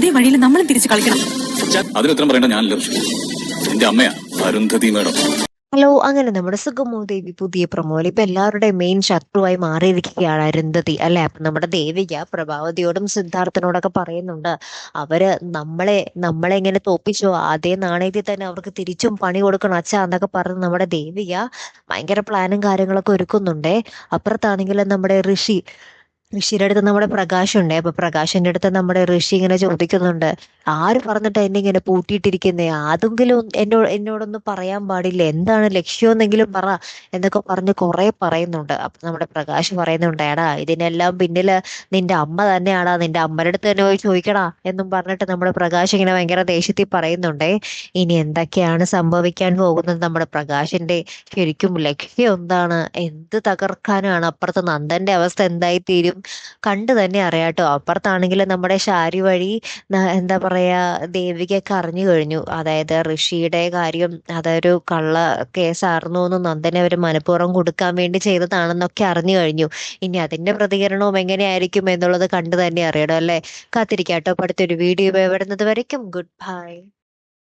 അതേ വഴിയിൽ നമ്മളും തിരിച്ച് കളിക്കണം. അതിനുത്തരം പറയേണ്ട ഞാനല്ല ഋഷി, എന്റെ അമ്മയാ അരുന്ധതി മേഡം. ഹലോ, അങ്ങനെ നമ്മുടെ സുഗമോ ദേവി പുതിയ പ്രൊമോയിൽ ഇപ്പൊ എല്ലാവരുടെയും മെയിൻ ശത്രുവായി മാറിയിരിക്കുകയാണ് അരുന്ധതി അല്ലെ. അപ്പൊ നമ്മുടെ ദേവിക പ്രഭാവതിയോടും സിദ്ധാർത്ഥനോടൊക്കെ പറയുന്നുണ്ട്, അവര് നമ്മളെ ഇങ്ങനെ തോപ്പിച്ചോ അതേ നാണയത്തിൽ തന്നെ അവർക്ക് തിരിച്ചും പണി കൊടുക്കണം അച്ഛാ എന്നൊക്കെ പറഞ്ഞ് നമ്മുടെ ദേവിക ഭയങ്കര പ്ലാനും കാര്യങ്ങളൊക്കെ ഒരുക്കുന്നുണ്ടേ. അപ്പുറത്താണെങ്കിലും നമ്മുടെ ഋഷിയുടെ അടുത്ത് നമ്മുടെ പ്രകാശ് ഉണ്ടേ. അപ്പൊ പ്രകാശിന്റെ അടുത്ത് നമ്മുടെ ഋഷി ഇങ്ങനെ ചോദിക്കുന്നുണ്ട്, ആര് പറഞ്ഞിട്ട് എന്നെ ഇങ്ങനെ പൂട്ടിയിട്ടിരിക്കുന്നേ, അതെങ്കിലും എന്നോടൊന്ന് പറയാൻ പാടില്ല, എന്താണ് ലക്ഷ്യമെന്നെങ്കിലും പറ എന്നൊക്കെ പറഞ്ഞ് കുറെ പറയുന്നുണ്ട്. അപ്പൊ നമ്മുടെ പ്രകാശ് പറയുന്നുണ്ട്, എടാ ഇതിനെല്ലാം പിന്നില് നിന്റെ അമ്മ തന്നെയാടാ, നിന്റെ അമ്മയുടെ അടുത്ത് തന്നെ പോയി ചോദിക്കടാ എന്നും പറഞ്ഞിട്ട് നമ്മുടെ പ്രകാശ് ഇങ്ങനെ ഭയങ്കര ദേഷ്യത്തിൽ പറയുന്നുണ്ടേ. ഇനി എന്തൊക്കെയാണ് സംഭവിക്കാൻ പോകുന്നത്, നമ്മുടെ പ്രകാശിന്റെ ശരിക്കും ലക്ഷ്യം എന്താണ്, എന്ത് തകർക്കാനാണ്, അപ്പുറത്ത് നന്ദന്റെ അവസ്ഥ എന്തായി തീരും കണ്ടു തന്നെ അറിയാട്ടോ. അപ്പുറത്താണെങ്കിൽ നമ്മുടെ ശാരി വഴി എന്താ പറയാ ദേവികയൊക്കെ അറിഞ്ഞു കഴിഞ്ഞു, അതായത് ഋഷിയുടെ കാര്യം അതൊരു കള്ള കേസായിരുന്നു എന്ന് നന്ദനെ അവർ മനഃപൂർവ്വം കൊടുക്കാൻ വേണ്ടി ചെയ്തതാണെന്നൊക്കെ അറിഞ്ഞു കഴിഞ്ഞു. ഇനി അതിന്റെ പ്രതികരണവും എങ്ങനെയായിരിക്കും എന്നുള്ളത് കണ്ടു തന്നെ അറിയണം അല്ലേ. കാത്തിരിക്കാട്ടോ അടുത്തൊരു വീഡിയോ വരുന്നത് വരയ്ക്കും. Good bye.